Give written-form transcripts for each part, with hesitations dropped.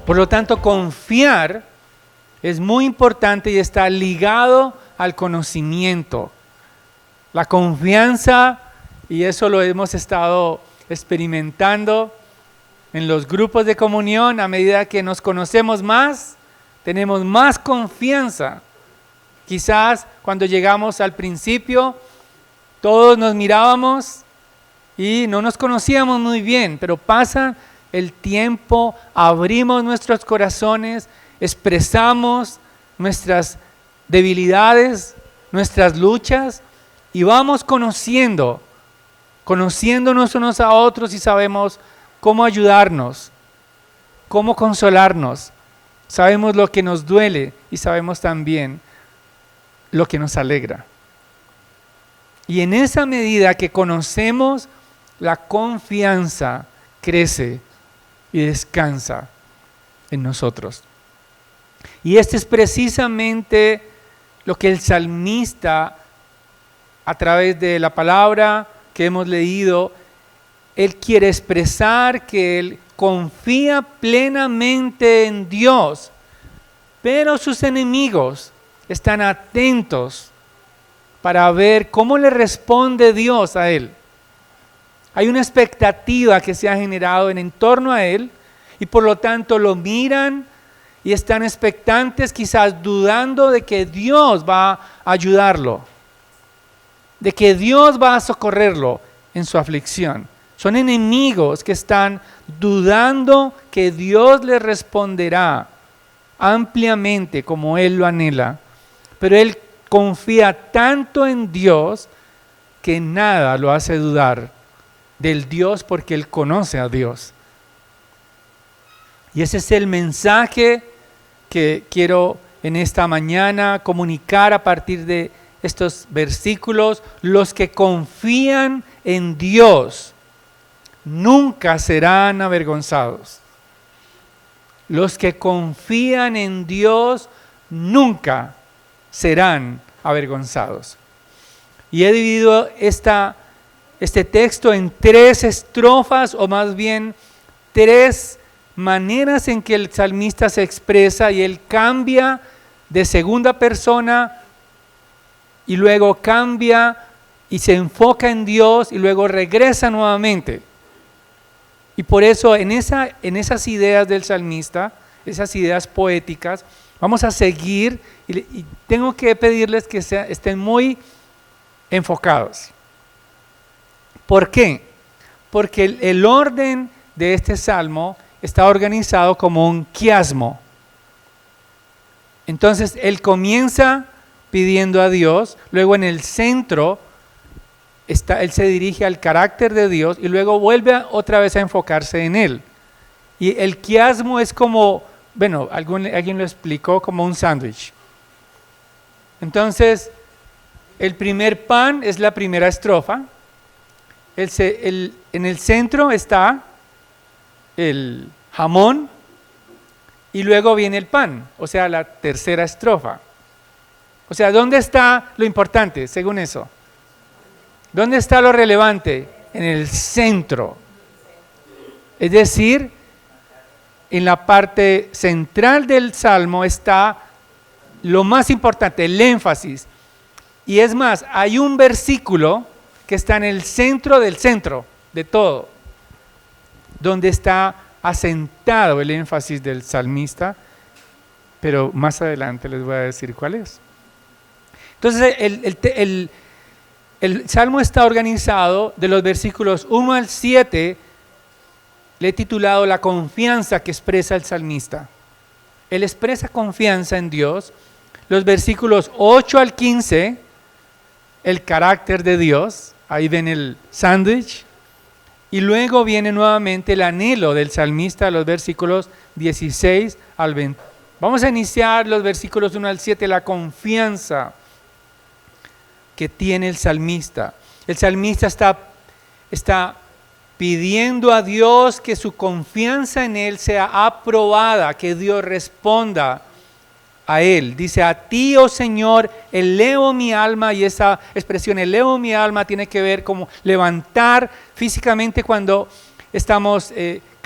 Por lo tanto, confiar es muy importante y está ligado al conocimiento. La confianza, y eso lo hemos estado experimentando en los grupos de comunión, a medida que nos conocemos más, tenemos más confianza. Quizás cuando llegamos al principio, todos nos mirábamos y no nos conocíamos muy bien, pero pasa el tiempo, abrimos nuestros corazones, expresamos nuestras debilidades, nuestras luchas y vamos conociéndonos unos a otros y sabemos cómo ayudarnos, cómo consolarnos. Sabemos lo que nos duele y sabemos también lo que nos alegra. Y en esa medida que conocemos, la confianza crece y descansa en nosotros. Y este es precisamente lo que el salmista, a través de la palabra que hemos leído, él quiere expresar que él confía plenamente en Dios, pero sus enemigos están atentos para ver cómo le responde Dios a él. Hay una expectativa que se ha generado en torno a él y por lo tanto lo miran y están expectantes, quizás dudando de que Dios va a ayudarlo, de que Dios va a socorrerlo en su aflicción. Son enemigos que están dudando que Dios les responderá ampliamente como él lo anhela, pero él confía tanto en Dios que nada lo hace dudar del Dios porque él conoce a Dios. Y ese es el mensaje que quiero en esta mañana comunicar a partir de estos versículos. Los que confían en Dios nunca serán avergonzados. Los que confían en Dios nunca serán avergonzados. Y he dividido este texto en 3 estrofas, o más bien 3 maneras en que el salmista se expresa, y él cambia de segunda persona y luego cambia y se enfoca en Dios y luego regresa nuevamente. Y por eso en esas ideas del salmista, esas ideas poéticas, vamos a seguir y tengo que pedirles que estén muy enfocados. ¿Por qué? Porque el orden de este salmo está organizado como un quiasmo. Entonces él comienza pidiendo a Dios, luego en el centro él se dirige al carácter de Dios y luego vuelve otra vez a enfocarse en él. Y el quiasmo es como, bueno, alguien lo explicó como un sándwich. Entonces, el primer pan es la primera estrofa, en el centro está el jamón y luego viene el pan, o sea, la tercera estrofa. O sea, ¿dónde está lo importante según eso? ¿Dónde está lo relevante? En el centro. Es decir, en la parte central del salmo está lo más importante, el énfasis. Y es más, hay un versículo que está en el centro del centro de todo, donde está asentado el énfasis del salmista, pero más adelante les voy a decir cuál es. Entonces, el salmo está organizado de los versículos 1 al 7, le he titulado La confianza que expresa el salmista. Él expresa confianza en Dios. Los versículos 8 al 15, el carácter de Dios, ahí ven el sándwich. Y luego viene nuevamente el anhelo del salmista, los versículos 16 al 20. Vamos a iniciar los versículos 1 al 7, la confianza que tiene el salmista. El salmista está pidiendo a Dios que su confianza en Él sea aprobada, que Dios responda a Él. Dice, a ti, oh Señor, elevo mi alma, y esa expresión, elevo mi alma, tiene que ver como levantar físicamente cuando estamos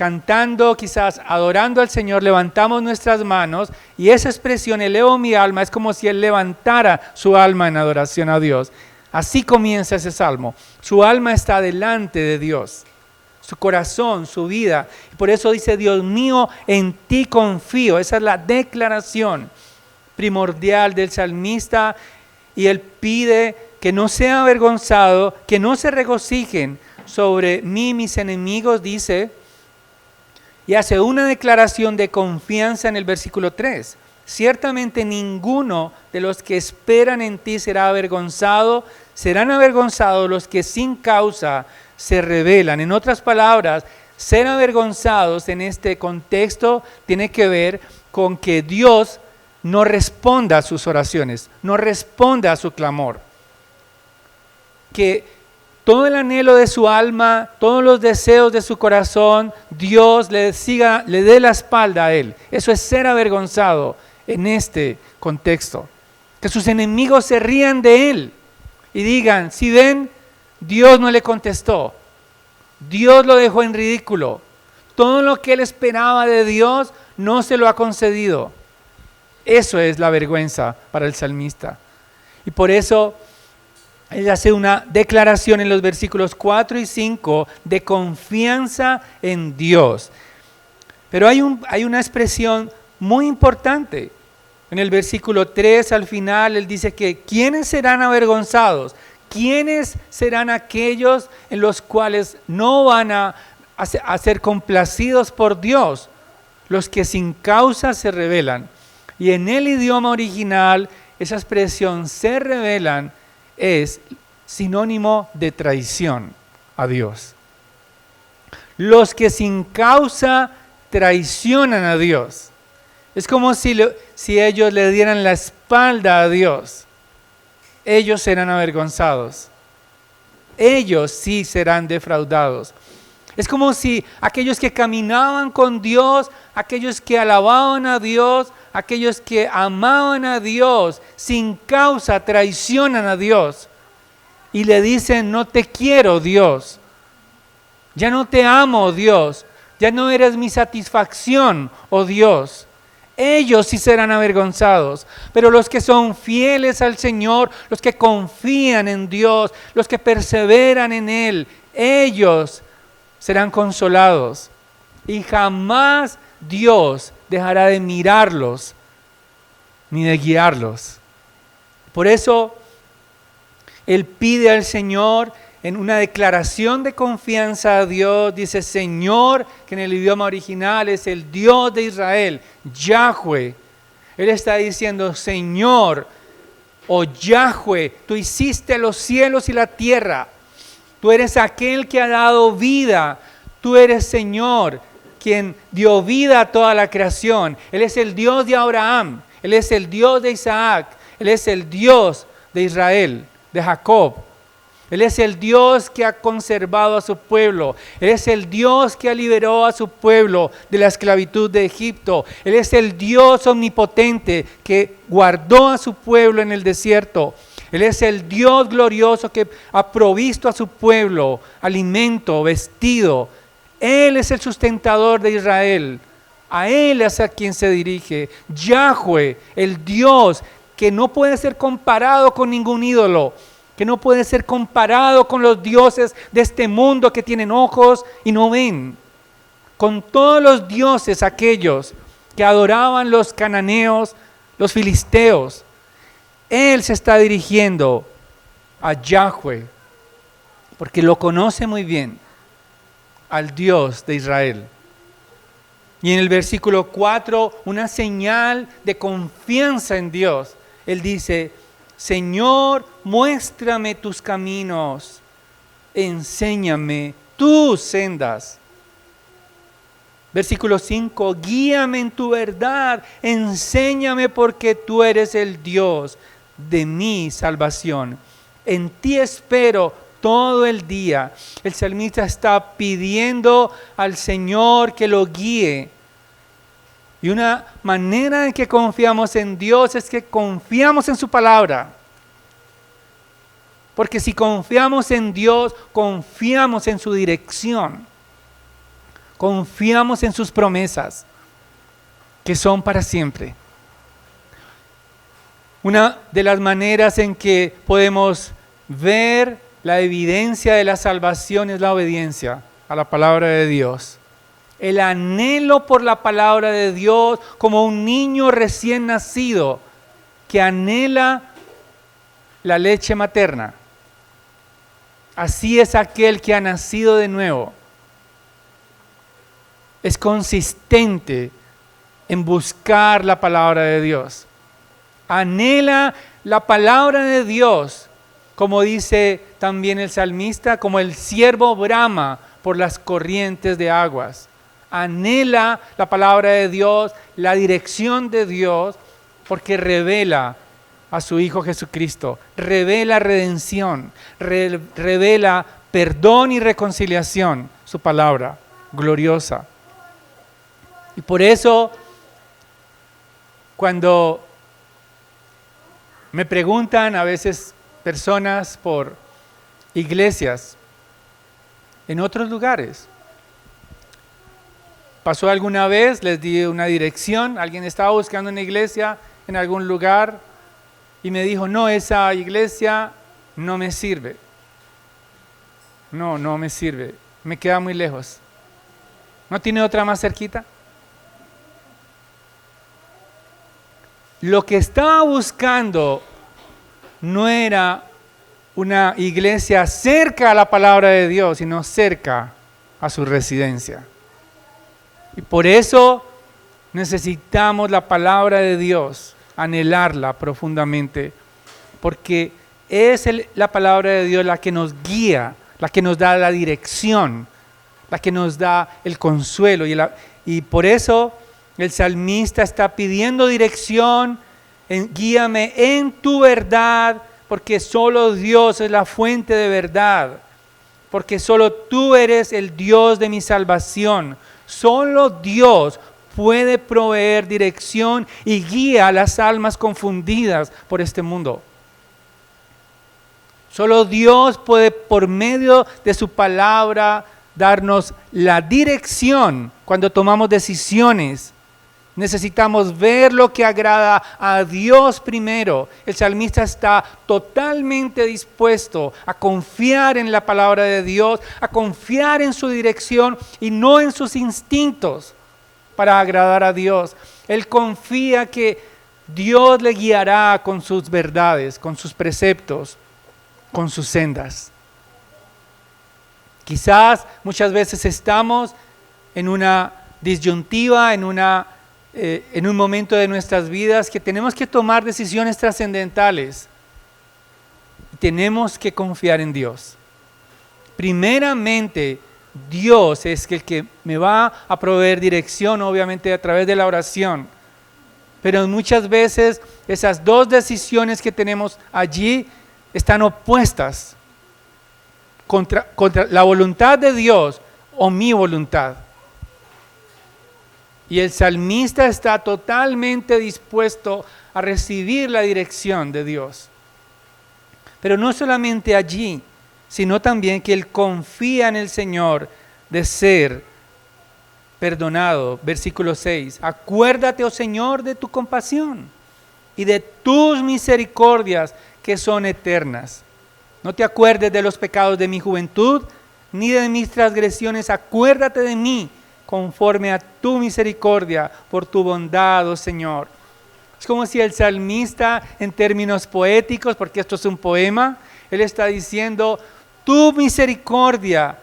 cantando, quizás adorando al Señor, levantamos nuestras manos y esa expresión, elevo mi alma, es como si Él levantara su alma en adoración a Dios. Así comienza ese salmo. Su alma está delante de Dios, su corazón, su vida. Por eso dice, Dios mío, en ti confío. Esa es la declaración primordial del salmista y él pide que no sea avergonzado, que no se regocijen sobre mí mis enemigos, dice, y hace una declaración de confianza en el versículo 3. Ciertamente ninguno de los que esperan en ti será avergonzado, serán avergonzados los que sin causa se rebelan. En otras palabras, ser avergonzados en este contexto tiene que ver con que Dios no responda a sus oraciones, no responda a su clamor. Que todo el anhelo de su alma, todos los deseos de su corazón, Dios le dé la espalda a él. Eso es ser avergonzado en este contexto. Que sus enemigos se rían de él y digan, si ven, Dios no le contestó. Dios lo dejó en ridículo. Todo lo que él esperaba de Dios no se lo ha concedido. Eso es la vergüenza para el salmista. Y por eso él hace una declaración en los versículos 4 y 5 de confianza en Dios. Pero hay una expresión muy importante. En el versículo 3 al final él dice que ¿quiénes serán avergonzados? ¿Quiénes serán aquellos en los cuales no van a ser complacidos por Dios? Los que sin causa se rebelan. Y en el idioma original esa expresión se rebelan es sinónimo de traición a Dios. Los que sin causa traicionan a Dios. Es como si ellos le dieran la espalda a Dios. Ellos serán avergonzados. Ellos sí serán defraudados. Es como si aquellos que caminaban con Dios, aquellos que alababan a Dios, aquellos que amaban a Dios, sin causa traicionan a Dios y le dicen, no te quiero Dios, ya no te amo Dios, ya no eres mi satisfacción, oh Dios. Ellos sí serán avergonzados, pero los que son fieles al Señor, los que confían en Dios, los que perseveran en Él, ellos serán consolados y jamás Dios dejará de mirarlos ni de guiarlos. Por eso él pide al Señor en una declaración de confianza a Dios, dice Señor, que en el idioma original es el Dios de Israel, Yahweh. Él está diciendo Señor, oh Yahweh, tú hiciste los cielos y la tierra. Tú eres aquel que ha dado vida. Tú eres Señor, quien dio vida a toda la creación. Él es el Dios de Abraham. Él es el Dios de Isaac. Él es el Dios de Israel, de Jacob. Él es el Dios que ha conservado a su pueblo. Él es el Dios que liberó a su pueblo de la esclavitud de Egipto. Él es el Dios omnipotente que guardó a su pueblo en el desierto. Él es el Dios glorioso que ha provisto a su pueblo alimento, vestido. Él es el sustentador de Israel. A Él es a quien se dirige. Yahweh, el Dios que no puede ser comparado con ningún ídolo, que no puede ser comparado con los dioses de este mundo que tienen ojos y no ven. Con todos los dioses aquellos que adoraban los cananeos, los filisteos. Él se está dirigiendo a Yahweh, porque lo conoce muy bien, al Dios de Israel. Y en el versículo 4, una señal de confianza en Dios. Él dice, Señor, muéstrame tus caminos, enséñame tus sendas. Versículo 5, guíame en tu verdad, enséñame porque tú eres el Dios de mi salvación. En ti espero todo el día. El salmista está pidiendo al Señor que lo guíe. Y una manera en que confiamos en Dios es que confiamos en su palabra. Porque si confiamos en Dios, confiamos en su dirección. Confiamos en sus promesas, que son para siempre. Una de las maneras en que podemos ver la evidencia de la salvación es la obediencia a la palabra de Dios. El anhelo por la palabra de Dios, como un niño recién nacido que anhela la leche materna. Así es aquel que ha nacido de nuevo. Es consistente en buscar la palabra de Dios. Anhela la palabra de Dios, como dice también el salmista, como el ciervo brama por las corrientes de aguas. Anhela la palabra de Dios, la dirección de Dios, porque revela a su Hijo Jesucristo, revela redención, revela perdón y reconciliación, su palabra gloriosa. Y por eso, cuando me preguntan a veces personas por iglesias en otros lugares, pasó alguna vez, les di una dirección, alguien estaba buscando una iglesia en algún lugar y me dijo, no, esa iglesia no me sirve. No me sirve, me queda muy lejos. ¿No tiene otra más cerquita? Lo que estaba buscando no era una iglesia cerca a la palabra de Dios, sino cerca a su residencia. Y por eso necesitamos la palabra de Dios, anhelarla profundamente, porque es la palabra de Dios la que nos guía, la que nos da la dirección, la que nos da el consuelo. Y por eso el salmista está pidiendo dirección, guíame en tu verdad, porque solo Dios es la fuente de verdad, porque solo tú eres el Dios de mi salvación. Solo Dios puede proveer dirección y guía a las almas confundidas por este mundo. Solo Dios puede, por medio de su palabra, darnos la dirección cuando tomamos decisiones. Necesitamos ver lo que agrada a Dios primero. El salmista está totalmente dispuesto a confiar en la palabra de Dios, a confiar en su dirección y no en sus instintos para agradar a Dios. Él confía que Dios le guiará con sus verdades, con sus preceptos, con sus sendas. Quizás muchas veces estamos en una disyuntiva, en un momento de nuestras vidas que tenemos que tomar decisiones trascendentales. Tenemos que confiar en Dios. Primeramente, Dios es el que me va a proveer dirección, obviamente a través de la oración. Pero muchas veces esas dos decisiones que tenemos allí están opuestas contra la voluntad de Dios o mi voluntad. Y el salmista está totalmente dispuesto a recibir la dirección de Dios. Pero no solamente allí, sino también que él confía en el Señor de ser perdonado. Versículo 6. Acuérdate, oh Señor, de tu compasión y de tus misericordias que son eternas. No te acuerdes de los pecados de mi juventud, ni de mis transgresiones. Acuérdate de mí conforme a tu misericordia, por tu bondad, oh Señor. Es como si el salmista, en términos poéticos, porque esto es un poema, él está diciendo, tu misericordia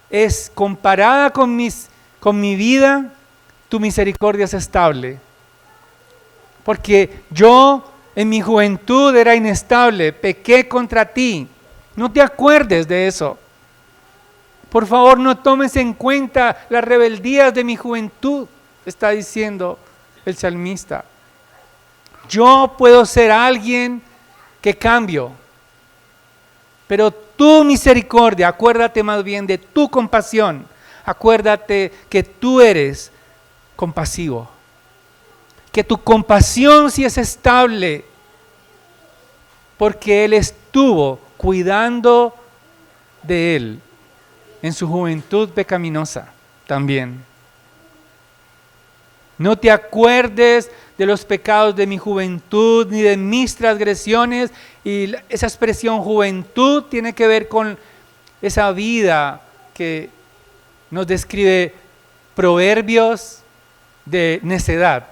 es comparada con mi vida, tu misericordia es estable. Porque yo en mi juventud era inestable, pequé contra ti. No te acuerdes de eso. Por favor, no tomes en cuenta las rebeldías de mi juventud, está diciendo el salmista. Yo puedo ser alguien que cambio, pero tu misericordia, acuérdate más bien de tu compasión, acuérdate que tú eres compasivo, que tu compasión sí es estable, porque Él estuvo cuidando de él en su juventud pecaminosa. también. No te acuerdes de los pecados de mi juventud, ni de mis transgresiones. Y esa expresión juventud tiene que ver con esa vida que nos describe Proverbios de necedad.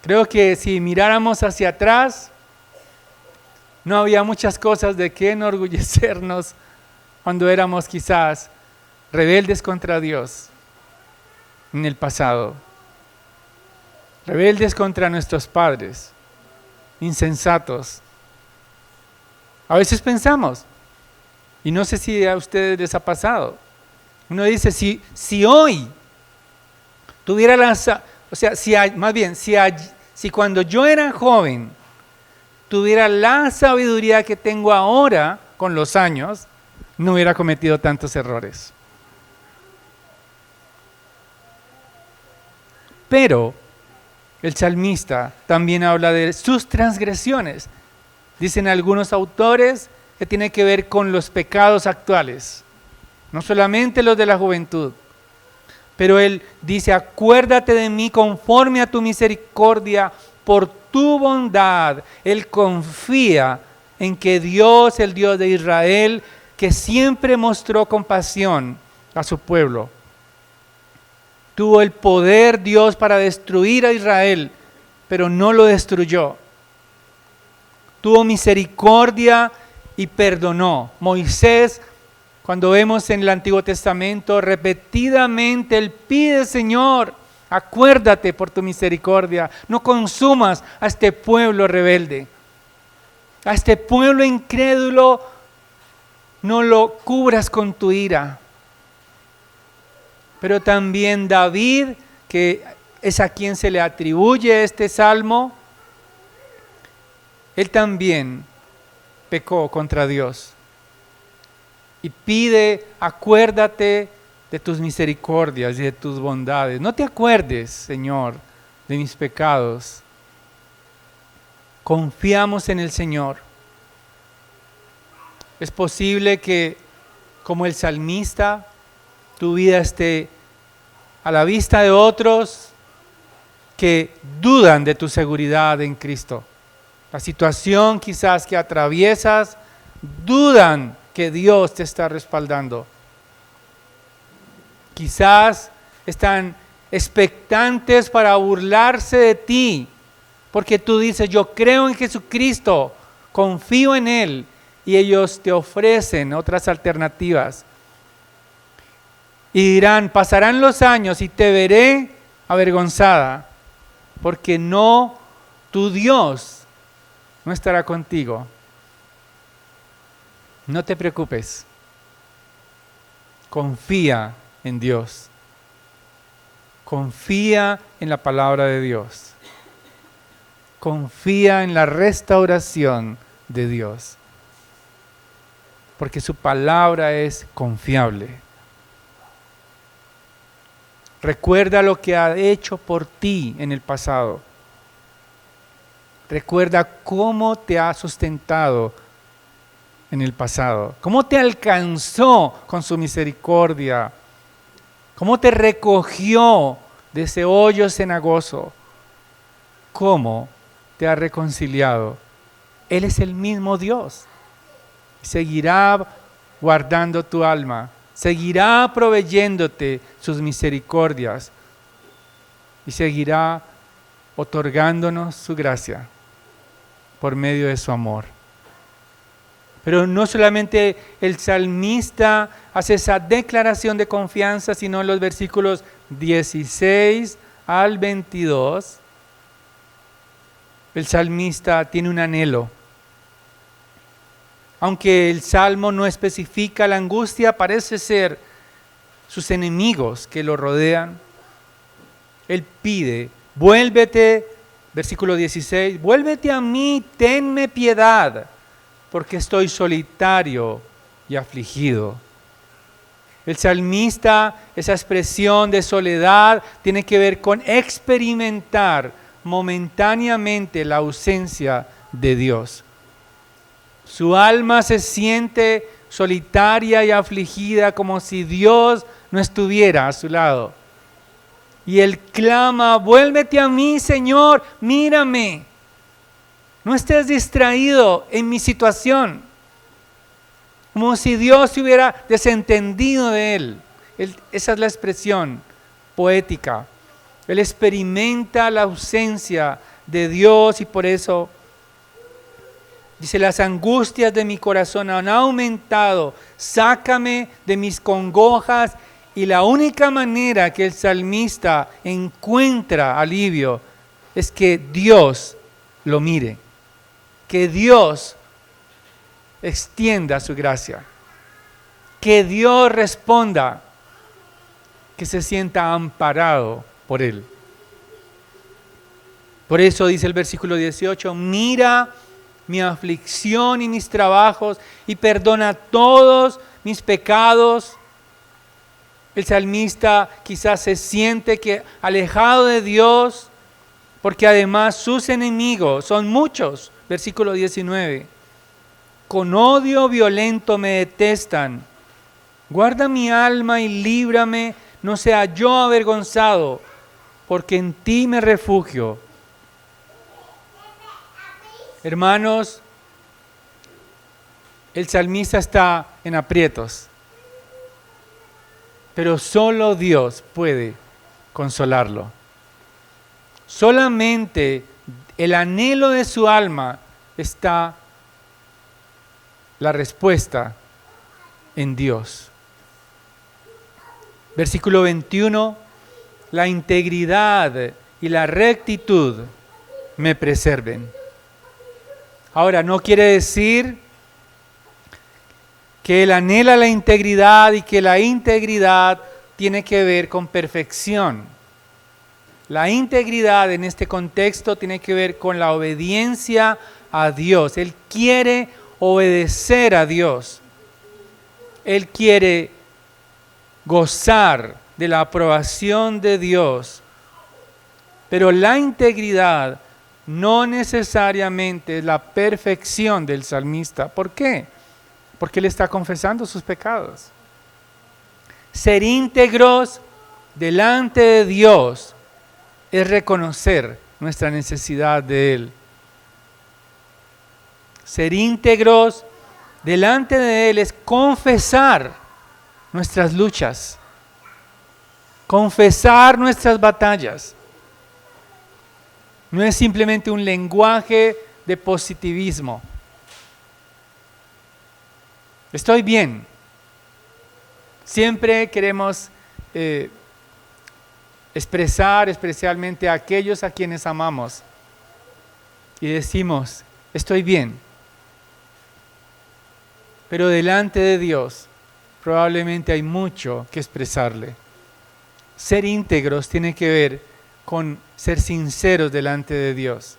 Creo que si miráramos hacia atrás, no había muchas cosas de qué enorgullecernos cuando éramos quizás rebeldes contra Dios en el pasado, rebeldes contra nuestros padres, insensatos. A veces pensamos, y no sé si a ustedes les ha pasado, uno dice, si hoy tuviera si cuando yo era joven tuviera la sabiduría que tengo ahora con los años, no hubiera cometido tantos errores. Pero el salmista también habla de sus transgresiones. Dicen algunos autores que tiene que ver con los pecados actuales, no solamente los de la juventud. Pero él dice, acuérdate de mí conforme a tu misericordia, por tu bondad. Él confía en que Dios, el Dios de Israel, que siempre mostró compasión a su pueblo, tuvo el poder Dios para destruir a Israel, pero no lo destruyó. Tuvo misericordia y perdonó. Moisés, cuando vemos en el Antiguo Testamento, repetidamente él pide, Señor, acuérdate por tu misericordia, no consumas a este pueblo rebelde, a este pueblo incrédulo, no lo cubras con tu ira. Pero también David, que es a quien se le atribuye este salmo, él también pecó contra Dios y pide, acuérdate de tus misericordias y de tus bondades. No te acuerdes, Señor, de mis pecados. Confiamos en el Señor. Es posible que, como el salmista, tu vida esté a la vista de otros que dudan de tu seguridad en Cristo. La situación quizás que atraviesas, dudan que Dios te está respaldando. Quizás están expectantes para burlarse de ti, porque tú dices, yo creo en Jesucristo, confío en Él, y ellos te ofrecen otras alternativas. Y dirán, pasarán los años y te veré avergonzada, porque tu Dios no estará contigo. No te preocupes, confía en Dios, confía en la palabra de Dios, confía en la restauración de Dios, porque su palabra es confiable. Recuerda lo que ha hecho por ti en el pasado. Recuerda cómo te ha sustentado en el pasado, cómo te alcanzó con su misericordia, cómo te recogió de ese hoyo cenagoso, cómo te ha reconciliado. Él es el mismo Dios. Seguirá guardando tu alma, seguirá proveyéndote sus misericordias y seguirá otorgándonos su gracia por medio de su amor. Pero no solamente el salmista hace esa declaración de confianza, sino en los versículos 16 al 22, el salmista tiene un anhelo. Aunque el salmo no especifica la angustia, parece ser sus enemigos que lo rodean. Él pide, vuélvete, versículo 16, vuélvete a mí, tenme piedad, porque estoy solitario y afligido. El salmista, esa expresión de soledad, tiene que ver con experimentar momentáneamente la ausencia de Dios. Su alma se siente solitaria y afligida, como si Dios no estuviera a su lado. Y él clama, vuélvete a mí, Señor, mírame. No estés distraído en mi situación. Como si Dios se hubiera desentendido de él. Esa es la expresión poética. Él experimenta la ausencia de Dios y por eso dice, las angustias de mi corazón han aumentado, sácame de mis congojas. Y la única manera que el salmista encuentra alivio es que Dios lo mire, que Dios extienda su gracia, que Dios responda, que se sienta amparado por Él. Por eso dice el versículo 18, mira mi aflicción y mis trabajos y perdona todos mis pecados. El salmista quizás se siente que alejado de Dios, porque además sus enemigos son muchos. Versículo 19. Con odio violento me detestan. Guarda mi alma y líbrame, no sea yo avergonzado, porque en ti me refugio. Hermanos, el salmista está en aprietos. Pero solo Dios puede consolarlo. Solamente el anhelo de su alma está la respuesta en Dios. Versículo 21, la integridad y la rectitud me preserven. Ahora, no quiere decir que él anhela la integridad y que la integridad tiene que ver con perfección. La integridad en este contexto tiene que ver con la obediencia a Dios. Él quiere obedecer a Dios. Él quiere gozar de la aprobación de Dios. Pero la integridad no necesariamente es la perfección del salmista. ¿Por qué? Porque él está confesando sus pecados. Ser íntegros delante de Dios es reconocer nuestra necesidad de Él. Ser íntegros delante de Él es confesar nuestras luchas, confesar nuestras batallas. No es simplemente un lenguaje de positivismo. Estoy bien. Siempre queremos expresar especialmente a aquellos a quienes amamos y decimos, estoy bien. Pero delante de Dios probablemente hay mucho que expresarle. Ser íntegros tiene que ver con ser sinceros delante de Dios.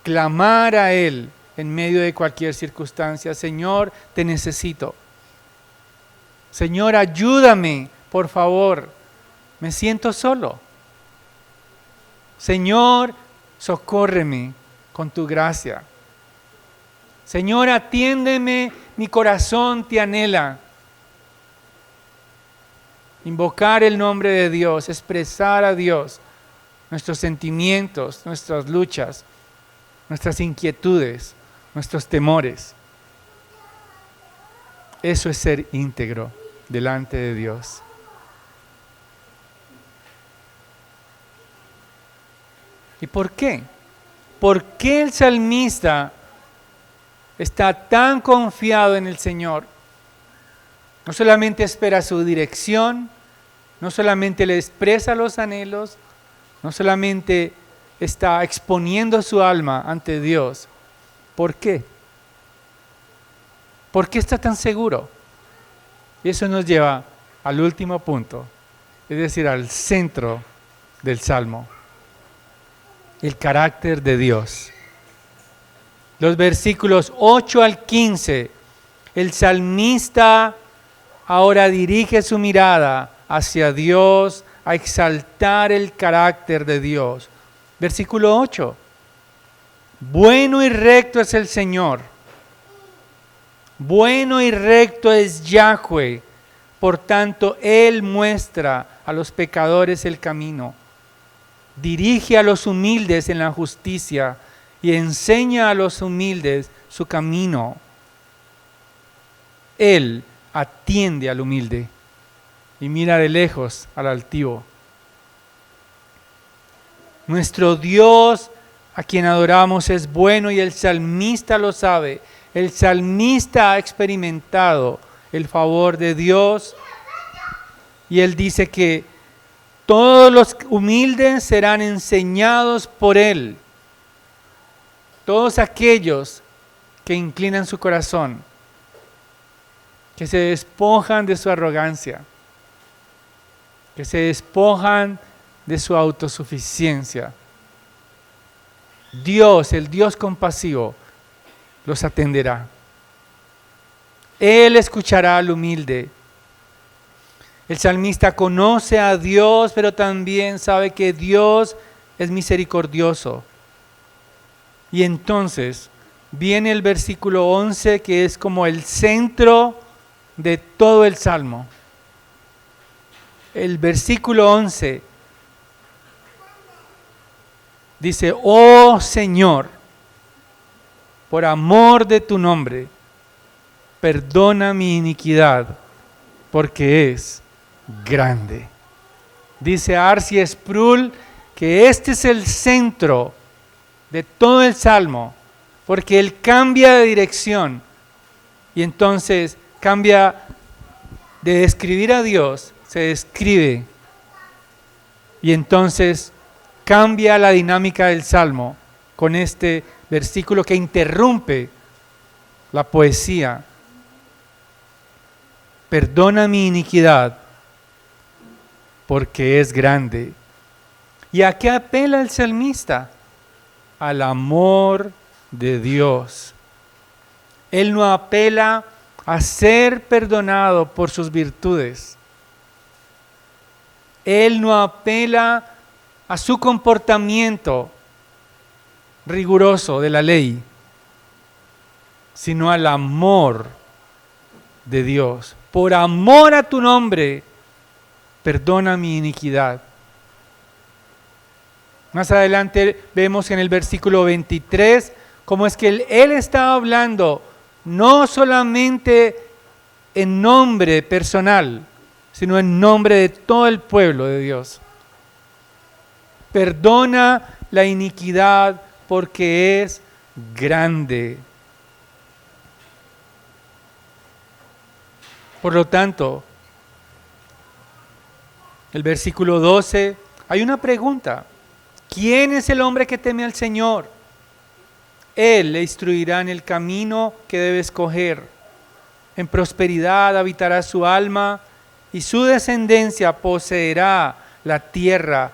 Clamar a Él en medio de cualquier circunstancia, Señor, te necesito. Señor, ayúdame, por favor, me siento solo. Señor, socórreme con tu gracia. Señor, atiéndeme, mi corazón te anhela. Invocar el nombre de Dios, expresar a Dios nuestros sentimientos, nuestras luchas, nuestras inquietudes, nuestros temores. Eso es ser íntegro delante de Dios. ¿Y por qué? ¿Por qué el salmista está tan confiado en el Señor? No solamente espera su dirección, no solamente le expresa los anhelos, no solamente está exponiendo su alma ante Dios. ¿Por qué? ¿Por qué está tan seguro? Y eso nos lleva al último punto, es decir, al centro del Salmo. El carácter de Dios. Los versículos 8 al 15, el salmista ahora dirige su mirada hacia Dios a exaltar el carácter de Dios. Versículo 8. Bueno y recto es el Señor. Bueno y recto es Yahweh, por tanto Él muestra a los pecadores el camino. Dirige a los humildes en la justicia y enseña a los humildes su camino. Él atiende al humilde y mira de lejos al altivo. Nuestro Dios, a quien adoramos, es bueno y el salmista lo sabe. El salmista ha experimentado el favor de Dios y él dice que todos los humildes serán enseñados por Él. Todos aquellos que inclinan su corazón, que se despojan de su arrogancia, que se despojan de su autosuficiencia. Dios, el Dios compasivo, los atenderá. Él escuchará al humilde. El salmista conoce a Dios, pero también sabe que Dios es misericordioso. Y entonces viene el versículo 11, que es como el centro de todo el Salmo. El versículo 11 dice: oh Señor, por amor de tu nombre, perdona mi iniquidad, porque es grande. Dice R.C. Sproul que este es el centro de todo el Salmo, porque él cambia de dirección y entonces cambia de describir a Dios, se describe, y entonces cambia la dinámica del Salmo con este versículo que interrumpe la poesía. Perdona mi iniquidad, porque es grande. ¿Y a qué apela el salmista? Al amor de Dios. Él no apela a ser perdonado por sus virtudes. Él no apela a su comportamiento riguroso de la ley, sino al amor de Dios. Por amor a tu nombre, perdona mi iniquidad. Más adelante vemos en el versículo 23 cómo es que él está hablando no solamente en nombre personal, sino en nombre de todo el pueblo de Dios. Perdona la iniquidad porque es grande. Por lo tanto, el versículo 12, hay una pregunta. ¿Quién es el hombre que teme al Señor? Él le instruirá en el camino que debe escoger. En prosperidad habitará su alma y su descendencia poseerá la tierra.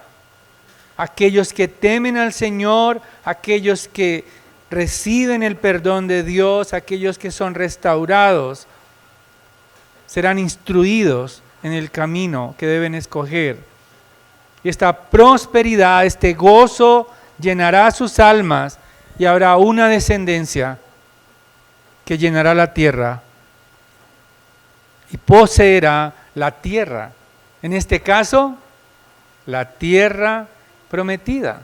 Aquellos que temen al Señor, aquellos que reciben el perdón de Dios, aquellos que son restaurados, serán instruidos en el camino que deben escoger. Y esta prosperidad, este gozo llenará sus almas y habrá una descendencia que llenará la tierra y poseerá la tierra. En este caso, la tierra prometida.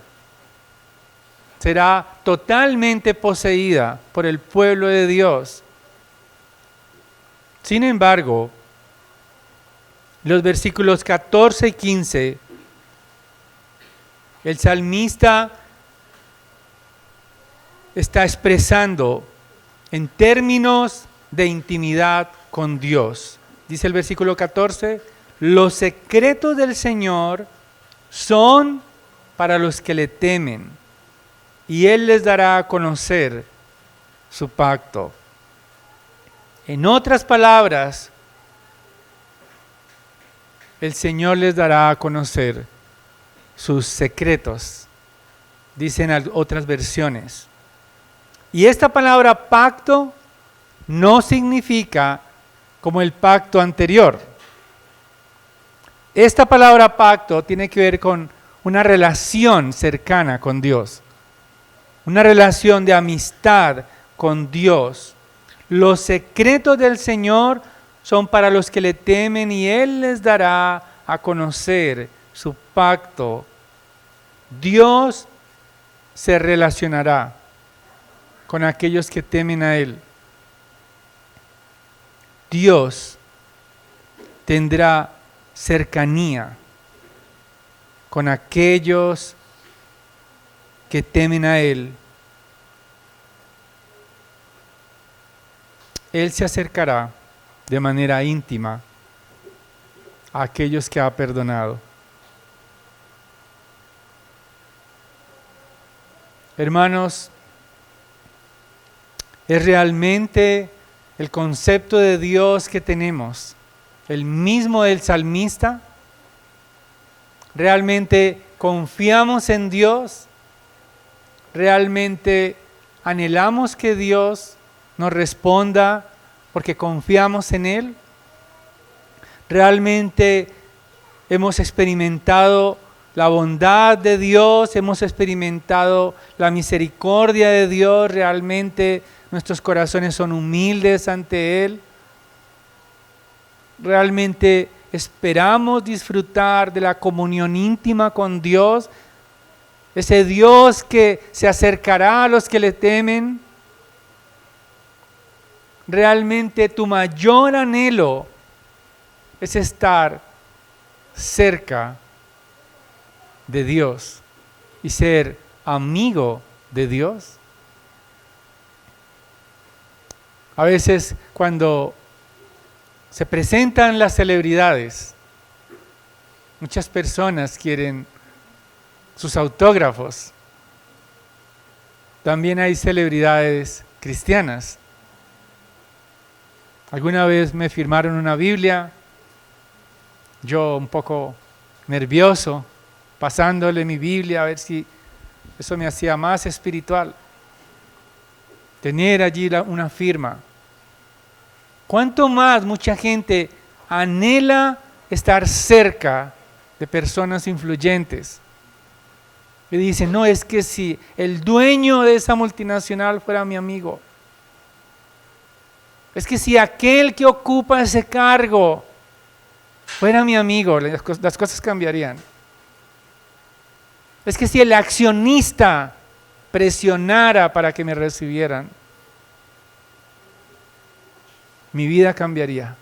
Será totalmente poseída por el pueblo de Dios. Sin embargo, los versículos 14 y 15, el salmista está expresando en términos de intimidad con Dios. Dice el versículo 14, los secretos del Señor son para los que le temen, y Él les dará a conocer su pacto. En otras palabras, el Señor les dará a conocer sus secretos, dicen otras versiones. Y esta palabra pacto no significa como el pacto anterior. Esta palabra pacto tiene que ver con una relación cercana con Dios, una relación de amistad con Dios. Los secretos del Señor son para los que le temen y Él les dará a conocer su pacto. Dios se relacionará con aquellos que temen a Él. Dios tendrá cercanía con aquellos que temen a Él. Él se acercará de manera íntima a aquellos que ha perdonado. Hermanos, es realmente el concepto de Dios que tenemos, el mismo del salmista. ¿Realmente confiamos en Dios? ¿Realmente anhelamos que Dios nos responda porque confiamos en Él? ¿Realmente hemos experimentado la bondad de Dios? ¿Hemos experimentado la misericordia de Dios? ¿Realmente nuestros corazones son humildes ante Él? ¿Realmente esperamos disfrutar de la comunión íntima con Dios? Ese Dios que se acercará a los que le temen. Realmente tu mayor anhelo es estar cerca de Dios y ser amigo de Dios. A veces cuando se presentan las celebridades, muchas personas quieren sus autógrafos. También hay celebridades cristianas. Alguna vez me firmaron una Biblia, yo un poco nervioso, pasándole mi Biblia a ver si eso me hacía más espiritual. Tener allí una firma. ¿Cuánto más mucha gente anhela estar cerca de personas influyentes? Y dicen, no, es que si el dueño de esa multinacional fuera mi amigo, es que si aquel que ocupa ese cargo fuera mi amigo, las cosas cambiarían. Es que si el accionista presionara para que me recibieran, mi vida cambiaría.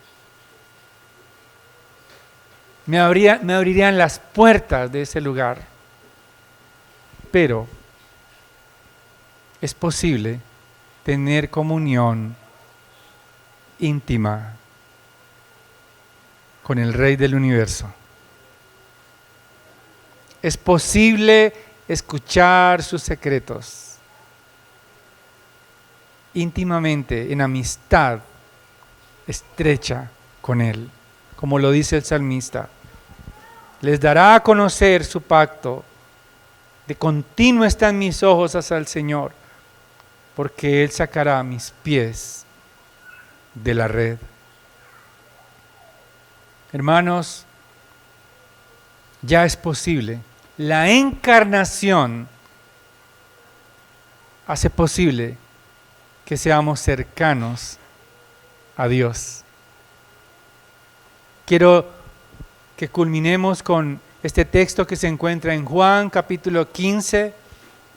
Me abrirían las puertas de ese lugar. Pero es posible tener comunión íntima con el Rey del Universo. Es posible escuchar sus secretos íntimamente, en amistad estrecha con Él, como lo dice el salmista. Les dará a conocer su pacto. De continuo están mis ojos hacia el Señor, porque Él sacará mis pies de la red. Hermanos, ya es posible. La encarnación hace posible que seamos cercanos a Dios. Quiero que culminemos con este texto que se encuentra en Juan capítulo 15,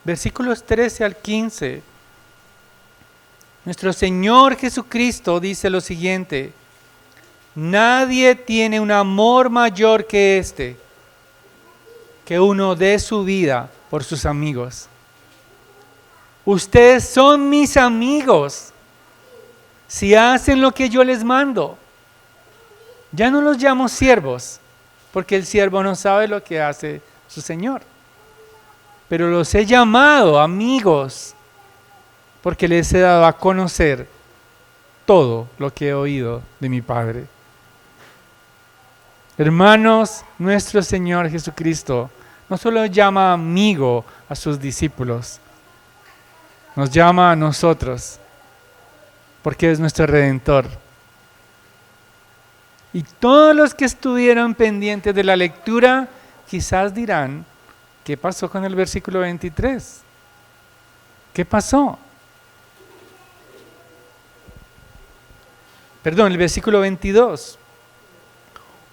versículos 13 al 15. Nuestro Señor Jesucristo dice lo siguiente: nadie tiene un amor mayor que este, que uno dé su vida por sus amigos. Ustedes son mis amigos si hacen lo que yo les mando. Ya no los llamo siervos, porque el siervo no sabe lo que hace su Señor. Pero los he llamado amigos, porque les he dado a conocer todo lo que he oído de mi Padre. Hermanos, nuestro Señor Jesucristo no solo llama amigo a sus discípulos, nos llama a nosotros, porque es nuestro Redentor. Y todos los que estuvieron pendientes de la lectura, quizás dirán, ¿qué pasó con el versículo 23? ¿Qué pasó? Perdón, el versículo 22.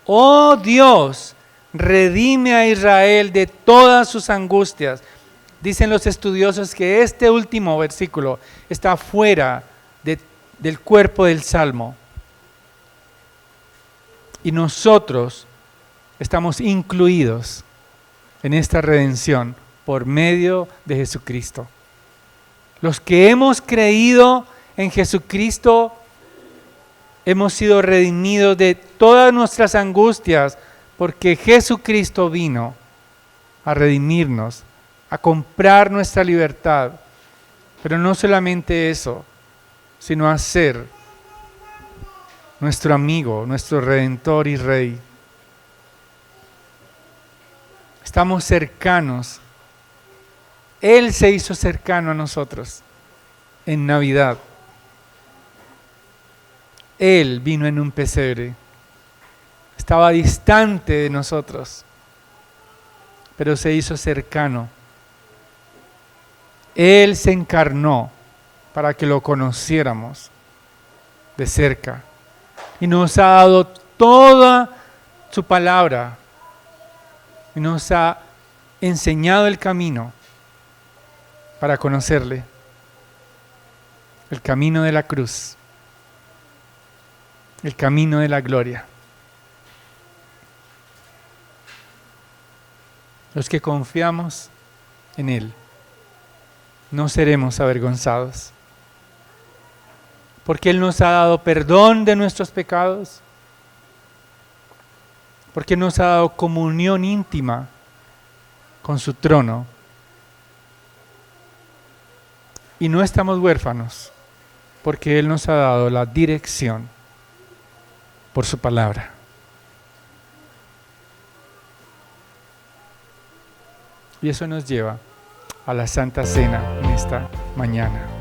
Oh Dios, redime a Israel de todas sus angustias. Dicen los estudiosos que este último versículo está fuera del cuerpo del Salmo. Y nosotros estamos incluidos en esta redención por medio de Jesucristo. Los que hemos creído en Jesucristo hemos sido redimidos de todas nuestras angustias porque Jesucristo vino a redimirnos, a comprar nuestra libertad. Pero no solamente eso, sino a ser nuestro amigo, nuestro Redentor y Rey. Estamos cercanos. Él se hizo cercano a nosotros en Navidad. Él vino en un pesebre. Estaba distante de nosotros, pero se hizo cercano. Él se encarnó para que lo conociéramos de cerca. Y nos ha dado toda su palabra. Y nos ha enseñado el camino para conocerle. El camino de la cruz. El camino de la gloria. Los que confiamos en Él no seremos avergonzados. Porque Él nos ha dado perdón de nuestros pecados. Porque nos ha dado comunión íntima con su trono. Y no estamos huérfanos, porque Él nos ha dado la dirección por su palabra. Y eso nos lleva a la Santa Cena en esta mañana.